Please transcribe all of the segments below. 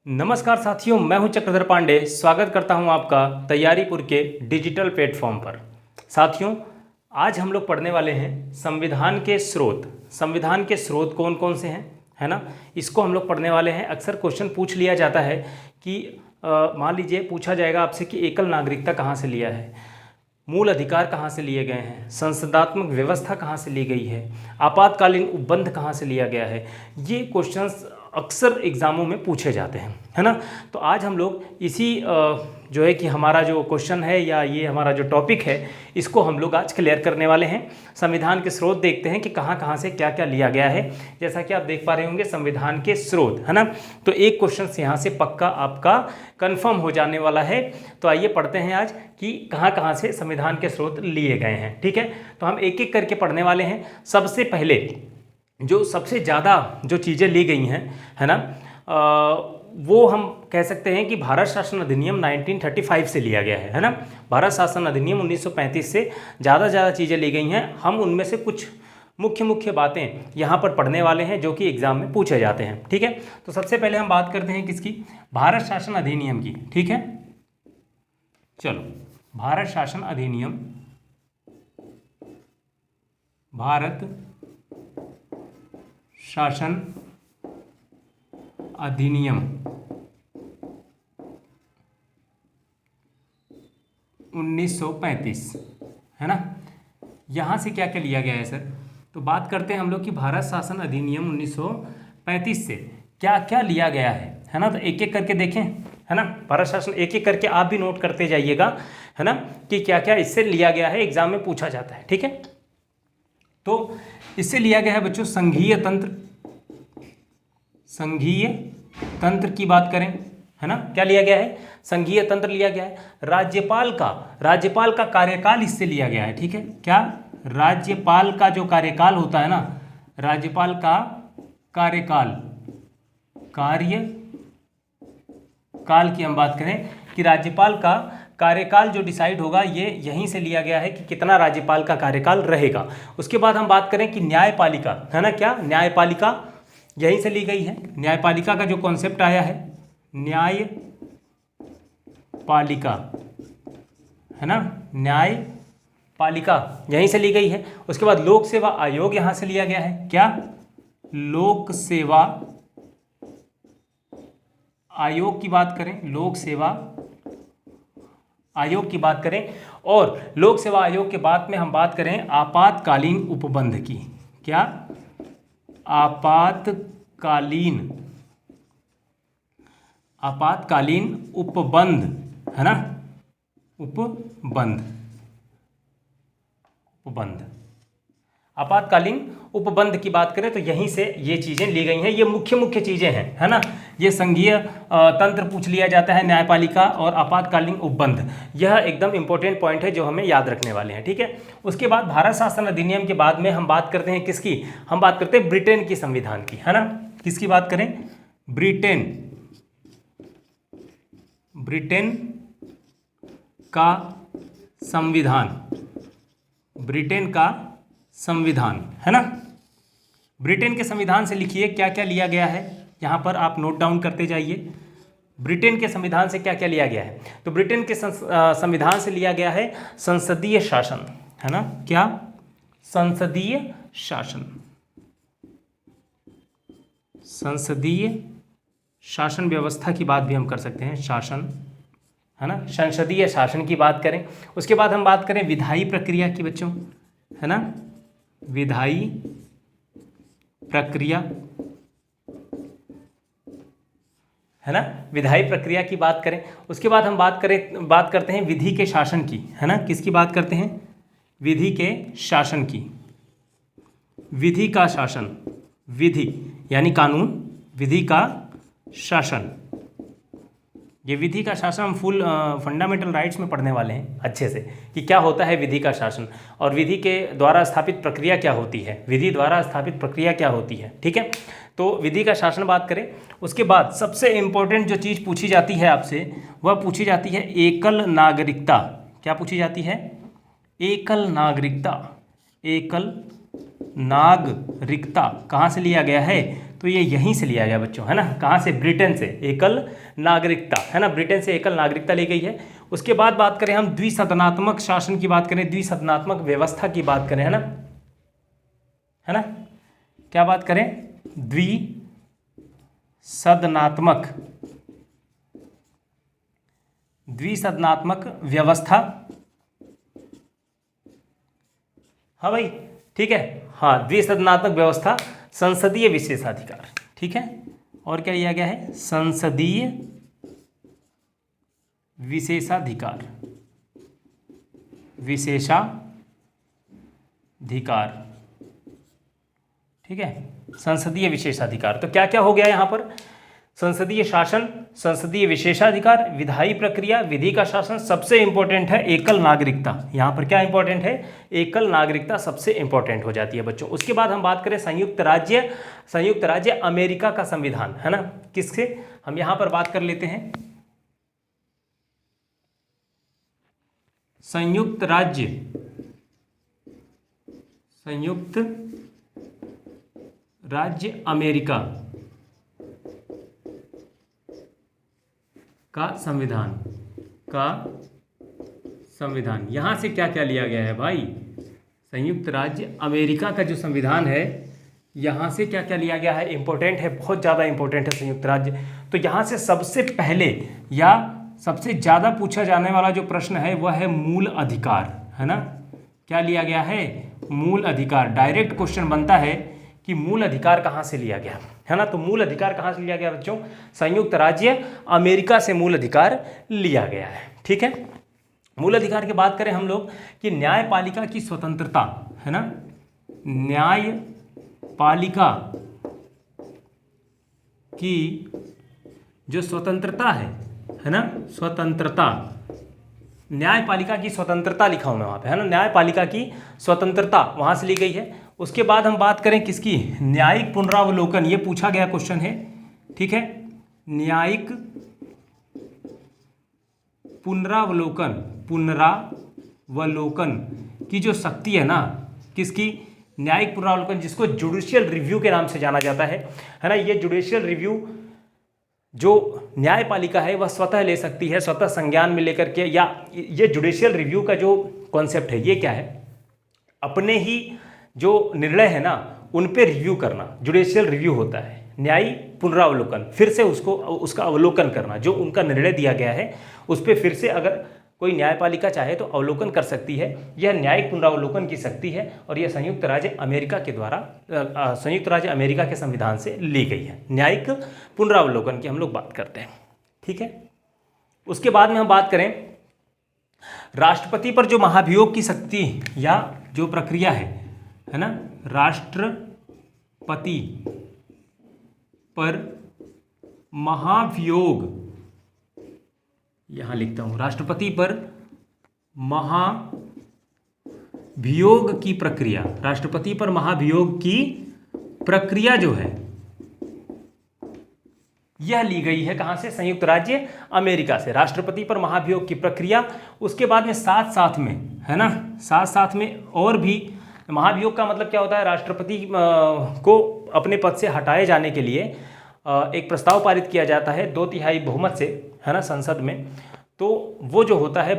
नमस्कार साथियों, मैं हूं चक्रधर पांडे। स्वागत करता हूं आपका तैयारीपुर के डिजिटल प्लेटफॉर्म पर। साथियों, आज हम लोग पढ़ने वाले हैं संविधान के स्रोत। संविधान के स्रोत कौन कौन से हैं, है ना, इसको हम लोग पढ़ने वाले हैं। अक्सर क्वेश्चन पूछ लिया जाता है कि मान लीजिए पूछा जाएगा आपसे कि एकल नागरिकता कहाँ से लिया है, मूल अधिकार कहाँ से लिए गए हैं, संसदात्मक व्यवस्था कहाँ से ली गई है, आपातकालीन उपबंध कहाँ से लिया गया है। ये क्वेश्चंस अक्सर एग्ज़ामों में पूछे जाते हैं, है ना। तो आज हम लोग इसी जो है कि हमारा जो क्वेश्चन है या ये हमारा जो टॉपिक है, इसको हम लोग आज क्लियर करने वाले हैं। संविधान के स्रोत देखते हैं कि कहाँ कहाँ से क्या क्या लिया गया है। जैसा कि आप देख पा रहे होंगे संविधान के स्रोत, है ना। तो एक क्वेश्चन यहाँ से पक्का आपका कंफर्म हो जाने वाला है। तो आइए पढ़ते हैं आज कि कहाँ कहाँ से संविधान के स्रोत लिए गए हैं, ठीक है। तो हम एक एक करके पढ़ने वाले हैं। सबसे पहले जो सबसे ज़्यादा जो चीज़ें ली गई हैं, है ना, वो हम कह सकते हैं कि भारत शासन अधिनियम 1935 से लिया गया है ना। भारत शासन अधिनियम 1935 से ज़्यादा चीज़ें ली गई हैं। हम उनमें से कुछ मुख्य मुख्य बातें यहाँ पर पढ़ने वाले हैं जो कि एग्ज़ाम में पूछे जाते हैं, ठीक है। तो सबसे पहले हम बात करते हैं किसकी, भारत शासन अधिनियम की, ठीक है। चलो, भारत शासन अधिनियम, भारत शासन अधिनियम 1935, है ना। यहाँ से क्या क्या लिया गया है सर, तो बात करते हैं हम लोग कि भारत शासन अधिनियम 1935 से क्या क्या लिया गया है ना। तो एक एक करके देखें, है ना। भारत शासन एक एक करके आप भी नोट करते जाइएगा, है ना, कि क्या क्या इससे लिया गया है, एग्जाम में पूछा जाता है, ठीक है। तो इससे लिया गया है बच्चों संघीय तंत्र। संघीय तंत्र की बात करें, है ना, क्या लिया गया है, संघीय तंत्र लिया गया है। राज्यपाल का कार्यकाल इससे लिया गया है, ठीक है। क्या, राज्यपाल का जो कार्यकाल होता है ना, राज्यपाल का कार्यकाल की हम बात करें कि राज्यपाल का कार्यकाल जो डिसाइड होगा ये यहीं से लिया गया है कि कितना राज्यपाल का कार्यकाल रहेगा। उसके बाद हम बात करें कि न्यायपालिका, है ना, क्या न्यायपालिका यहीं से ली गई है। न्यायपालिका का जो कॉन्सेप्ट आया है, न्यायपालिका, है ना, न्यायपालिका यहीं से ली गई है। उसके बाद लोक सेवा आयोग यहां से लिया गया है। क्या, लोक सेवा आयोग की बात करें, लोक सेवा आयोग की बात करें, और लोक सेवा आयोग के बाद में हम बात करें आपातकालीन उपबंध की। क्या, आपातकालीन उपबंध, है ना, उपबंध आपातकालीन उपबंध की बात करें तो यहीं से ये चीज़ें ली गई हैं। ये मुख्य मुख्य चीज़ें हैं, है ना। ये संघीय तंत्र पूछ लिया जाता है, न्यायपालिका और आपातकालीन उपबंध, यह एकदम इंपॉर्टेंट पॉइंट है जो हमें याद रखने वाले हैं, ठीक है। उसके बाद भारत शासन अधिनियम के बाद में हम बात करते हैं किसकी, हम बात करते हैं ब्रिटेन की संविधान की, है ना। किसकी बात करें, ब्रिटेन का संविधान, ब्रिटेन का संविधान, है ना। ब्रिटेन के संविधान से लिखिए क्या क्या लिया गया है, यहाँ पर आप नोट डाउन करते जाइए। ब्रिटेन के संविधान से क्या क्या लिया गया है, तो ब्रिटेन के संविधान से लिया गया है संसदीय शासन, है ना। क्या, संसदीय शासन, संसदीय शासन व्यवस्था की बात भी हम कर सकते हैं, शासन, है ना, संसदीय शासन की बात करें। उसके बाद हम बात करें विधायी प्रक्रिया की बच्चों, है ना, विधायी प्रक्रिया, है ना, विधायी प्रक्रिया की बात करें। उसके बाद हम बात करते हैं विधि के शासन की, है ना। किसकी बात करते हैं, विधि के शासन की, विधि का शासन, विधि यानी कानून, विधि का शासन। ये विधि का शासन हम फुल फंडामेंटल राइट्स में पढ़ने वाले हैं अच्छे से कि क्या होता है विधि का शासन और विधि के द्वारा स्थापित प्रक्रिया क्या होती है, विधि द्वारा स्थापित प्रक्रिया क्या होती है, ठीक है। तो विधि का शासन बात करें। उसके बाद सबसे इम्पोर्टेंट जो चीज़ पूछी जाती है आपसे, वह पूछी जाती है एकल नागरिकता। क्या पूछी जाती है, एकल नागरिकता, एकल नागरिकता कहाँ से लिया गया है? तो ये यहीं से लिया गया बच्चों, है ना। कहाँ से? ब्रिटेन से एकल नागरिकता, है ना, ब्रिटेन से एकल नागरिकता ली गई है। उसके बाद बात करें हम द्विसदनात्मक शासन की बात करें, द्विसदनात्मक व्यवस्था की बात करें, है ना, है ना, क्या बात करें? द्विसदनात्मक व्यवस्था। हाँ भाई, ठीक है, हाँ, द्विसदनात्मक व्यवस्था, संसदीय विशेषाधिकार, ठीक है। और क्या लिया गया है? संसदीय विशेषाधिकार, ठीक है, संसदीय विशेषाधिकार। तो क्या क्या हो गया यहाँ पर? संसदीय शासन, संसदीय विशेषाधिकार, विधायी प्रक्रिया, विधि का शासन, सबसे इंपॉर्टेंट है एकल नागरिकता। यहाँ पर क्या इंपॉर्टेंट है? एकल नागरिकता सबसे इंपॉर्टेंट हो जाती है बच्चों। उसके बाद हम बात करें संयुक्त राज्य अमेरिका का संविधान, है ना, किससे? हम यहाँ पर बात कर लेते हैं संयुक्त राज्य अमेरिका का संविधान। यहां से क्या क्या लिया गया है भाई? संयुक्त राज्य अमेरिका का जो संविधान है, यहां से क्या क्या लिया गया है? इंपॉर्टेंट है, बहुत ज़्यादा इंपॉर्टेंट है संयुक्त राज्य। तो यहां से सबसे पहले या सबसे ज़्यादा पूछा जाने वाला जो प्रश्न है वह है मूल अधिकार, है ना। क्या लिया गया है? मूल अधिकार। डायरेक्ट क्वेश्चन बनता है कि मूल अधिकार कहाँ से लिया गया, है ना। तो मूल अधिकार कहाँ से लिया गया बच्चों? संयुक्त राज्य अमेरिका से मूल अधिकार लिया गया है, ठीक है। मूल अधिकार की बात करें हम लोग कि न्यायपालिका की स्वतंत्रता, है ना, न्यायपालिका की जो स्वतंत्रता है ना, स्वतंत्रता, न्यायपालिका की स्वतंत्रता लिखा हूं मैं वहां पे, है ना, न्यायपालिका की स्वतंत्रता वहां से ली गई है। उसके बाद हम बात करें किसकी? न्यायिक पुनरावलोकन, ये पूछा गया क्वेश्चन है, ठीक है। न्यायिक पुनरावलोकन की जो शक्ति है ना, किसकी? न्यायिक पुनरावलोकन, जिसको जुडिशियल रिव्यू के नाम से जाना जाता है ना। ये जुडिशियल रिव्यू जो न्यायपालिका है वह स्वतः ले सकती है, स्वतः संज्ञान में लेकर के, या ये जुडिशियल रिव्यू का जो कॉन्सेप्ट है ये क्या है? अपने ही जो निर्णय है ना उन पे रिव्यू करना, जुडिशियल रिव्यू होता है। न्यायिक पुनरावलोकन, फिर से उसका अवलोकन करना, जो उनका निर्णय दिया गया है उस पर फिर से अगर कोई न्यायपालिका चाहे तो अवलोकन कर सकती है। यह न्यायिक पुनरावलोकन की शक्ति है और यह संयुक्त राज्य अमेरिका के द्वारा संयुक्त राज्य अमेरिका के संविधान से ली गई है। न्यायिक पुनरावलोकन की हम लोग बात करते हैं, ठीक है। उसके बाद में हम बात करें राष्ट्रपति पर जो महाभियोग की शक्ति या जो प्रक्रिया है ना, राष्ट्रपति पर महाभियोग, यहां लिखता हूं, राष्ट्रपति पर महाभियोग की प्रक्रिया, राष्ट्रपति पर महाभियोग की प्रक्रिया जो है यह ली गई है कहां से? संयुक्त राज्य अमेरिका से, राष्ट्रपति पर महाभियोग की प्रक्रिया। उसके बाद में साथ साथ में, है ना, साथ साथ में और भी महाभियोग का मतलब क्या होता है? राष्ट्रपति को अपने पद से हटाए जाने के लिए एक प्रस्ताव पारित किया जाता है 2/3 बहुमत से, है ना, संसद में। तो वो जो होता है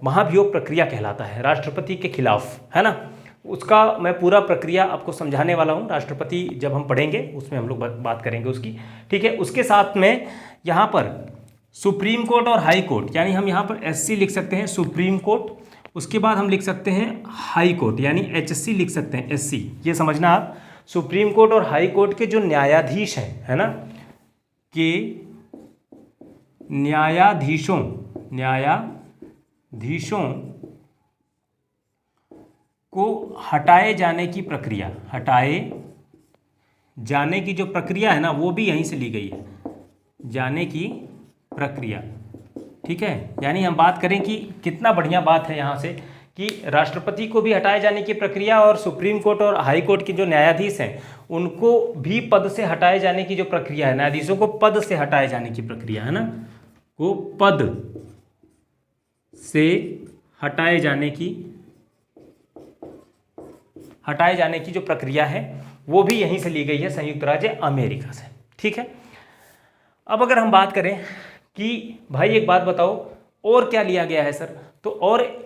महाभियोग प्रक्रिया कहलाता है राष्ट्रपति के खिलाफ, है ना। उसका मैं पूरा प्रक्रिया आपको समझाने वाला हूँ, राष्ट्रपति जब हम पढ़ेंगे उसमें हम लोग बात करेंगे उसकी, ठीक है। उसके साथ में यहाँ पर सुप्रीम कोर्ट और हाई कोर्ट, यानी हम यहाँ पर SC लिख सकते हैं, सुप्रीम कोर्ट। उसके बाद हम लिख सकते हैं हाई कोर्ट, यानी HC लिख सकते हैं, SC। ये समझना आप, सुप्रीम कोर्ट और हाई कोर्ट के जो न्यायाधीश हैं, है ना, कि न्यायाधीशों को हटाए जाने की प्रक्रिया, हटाए जाने की जो प्रक्रिया है ना वो भी यहीं से ली गई है, जाने की प्रक्रिया, ठीक है। यानी हम बात करें कि कितना बढ़िया बात है यहाँ से कि राष्ट्रपति को भी हटाए जाने की प्रक्रिया और सुप्रीम कोर्ट और हाई कोर्ट के जो न्यायाधीश हैं उनको भी पद से हटाए जाने की जो प्रक्रिया है, न्यायाधीशों को पद से हटाए जाने की प्रक्रिया, है ना, को पद से हटाए जाने की हटाए जाने की जो प्रक्रिया है वो भी यहीं से ली गई है, संयुक्त राज्य अमेरिका से। ठीक है, अब अगर हम बात करें कि भाई एक बात बताओ और क्या लिया गया है सर, तो और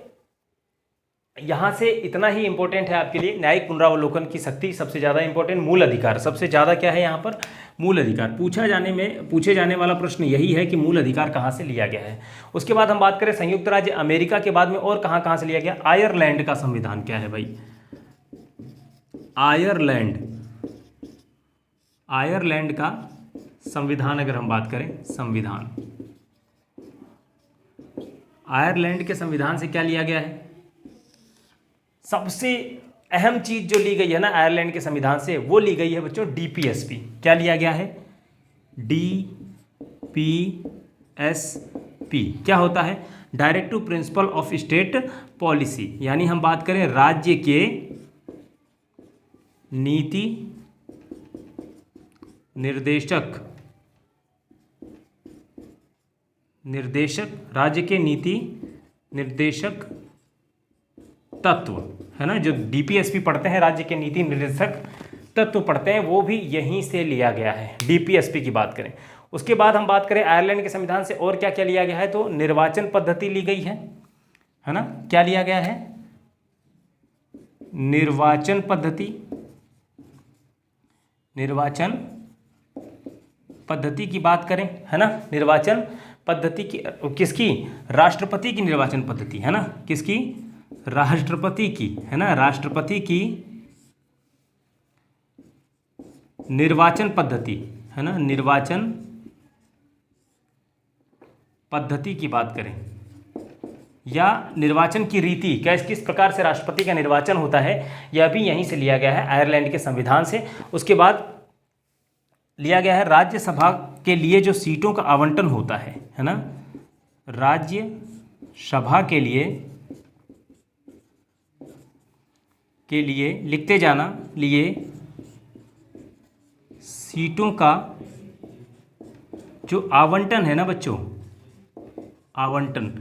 यहाँ से इतना ही इंपॉर्टेंट है आपके लिए, न्यायिक पुनरावलोकन की शक्ति सबसे ज़्यादा इंपॉर्टेंट, मूल अधिकार सबसे ज़्यादा क्या है यहाँ पर, मूल अधिकार। पूछे जाने वाला प्रश्न यही है कि मूल अधिकार कहाँ से लिया गया है। उसके बाद हम बात करें संयुक्त राज्य अमेरिका के बाद में और कहाँ से लिया गया, आयरलैंड का संविधान क्या है भाई, आयरलैंड का संविधान अगर हम बात करें, संविधान आयरलैंड के संविधान से क्या लिया गया है, सबसे अहम चीज जो ली गई है ना आयरलैंड के संविधान से, वो ली गई है बच्चों डीपीएसपी। क्या लिया गया है, डीपीएसपी। क्या होता है, directive principle of state policy, यानी हम बात करें राज्य के नीति निर्देशक राज्य के नीति निर्देशक तत्व है ना, जो डीपीएसपी पढ़ते हैं, राज्य के नीति निर्देशक तत्व पढ़ते हैं, वो भी यहीं से लिया गया है, डीपीएसपी की बात करें। उसके बाद हम बात करें आयरलैंड के संविधान से और क्या क्या लिया गया है, तो निर्वाचन पद्धति ली गई है ना, क्या लिया गया है, निर्वाचन पद्धति की बात करें है ना, निर्वाचन पद्धति की किसकी, राष्ट्रपति की निर्वाचन पद्धति है ना, किसकी, राष्ट्रपति की है ना, राष्ट्रपति की निर्वाचन पद्धति है ना, निर्वाचन पद्धति की बात करें, या निर्वाचन की रीति, किस प्रकार से राष्ट्रपति का निर्वाचन होता है, यह भी यहीं से लिया गया है आयरलैंड के संविधान से। उसके बाद लिया गया है राज्यसभा के लिए जो सीटों का आवंटन होता है ना, राज्यसभा के लिए लिखते जाना, लिए सीटों का जो आवंटन है ना बच्चों, आवंटन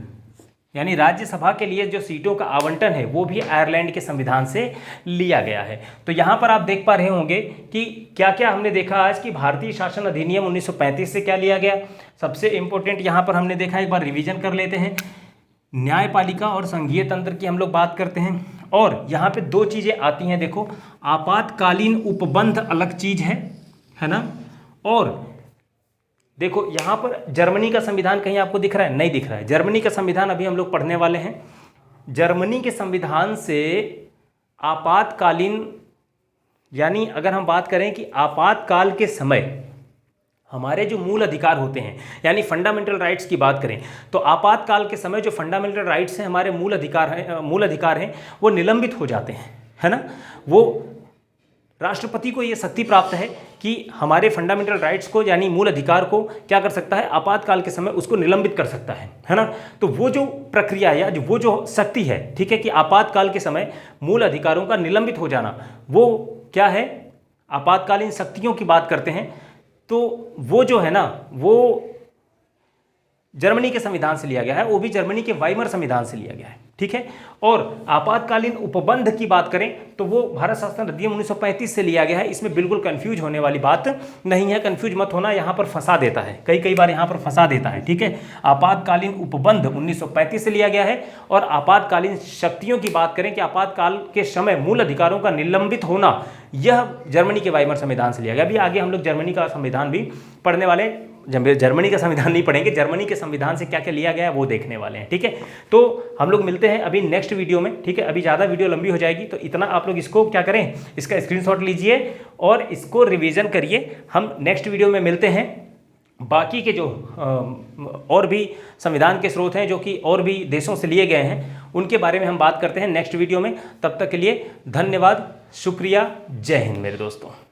यानी राज्यसभा के लिए जो सीटों का आवंटन है वो भी आयरलैंड के संविधान से लिया गया है। तो यहाँ पर आप देख पा रहे होंगे कि क्या क्या हमने देखा आज कि भारतीय शासन अधिनियम 1935 से क्या लिया गया, सबसे इंपॉर्टेंट यहाँ पर हमने देखा, एक बार रिवीजन कर लेते हैं, न्यायपालिका और संघीय तंत्र की हम लोग बात करते हैं, और यहाँ पे दो चीज़ें आती हैं, देखो आपातकालीन उपबंध अलग चीज़ है ना, और देखो यहाँ पर जर्मनी का संविधान कहीं आपको दिख रहा है, नहीं दिख रहा है, जर्मनी का संविधान अभी हम लोग पढ़ने वाले हैं। जर्मनी के संविधान से आपातकालीन, यानी अगर हम बात करें कि आपातकाल के समय हमारे जो मूल अधिकार होते हैं, यानी फंडामेंटल राइट्स की बात करें, तो आपातकाल के समय जो फंडामेंटल राइट्स हैं, हमारे मूल अधिकार हैं वो निलंबित हो जाते हैं है ना। वो राष्ट्रपति को ये शक्ति प्राप्त है कि हमारे फंडामेंटल राइट्स को यानी मूल अधिकार को क्या कर सकता है, आपातकाल के समय उसको निलंबित कर सकता है ना। तो वो जो प्रक्रिया या वो जो शक्ति है, ठीक है, कि आपातकाल के समय मूल अधिकारों का निलंबित हो जाना, वो क्या है, आपातकालीन शक्तियों की बात करते हैं। तो वो जो है ना, वो जर्मनी के संविधान से लिया गया है, वो भी जर्मनी के वाइमर संविधान से लिया गया है, ठीक है। और आपातकालीन उपबंध की बात करें तो वो भारत शासन अधिनियम 1935 से लिया गया है। इसमें बिल्कुल कंफ्यूज होने वाली बात नहीं है, कंफ्यूज मत होना, यहाँ पर फंसा देता है, कई बार यहाँ पर फंसा देता है, ठीक है। आपातकालीन उपबंध 1935 से लिया गया है। और आपातकालीन शक्तियों की बात करें कि आपातकाल के समय मूल अधिकारों का निलंबित होना, यह जर्मनी के वाइमर संविधान से लिया गया। अभी आगे हम लोग जर्मनी का संविधान भी पढ़ने वाले, जर्मनी का संविधान नहीं पढ़ेंगे, जर्मनी के संविधान से क्या क्या लिया गया है वो देखने वाले हैं, ठीक है। तो हम लोग मिलते हैं अभी नेक्स्ट वीडियो में, ठीक है। अभी ज़्यादा वीडियो लंबी हो जाएगी, तो इतना आप लोग इसको क्या करें, इसका स्क्रीनशॉट लीजिए और इसको रिवीजन करिए। हम नेक्स्ट वीडियो में मिलते हैं। बाकी के जो और भी संविधान के स्रोत हैं जो कि और भी देशों से लिए गए हैं, उनके बारे में हम बात करते हैं नेक्स्ट वीडियो में। तब तक के लिए धन्यवाद, शुक्रिया, जय हिंद मेरे दोस्तों।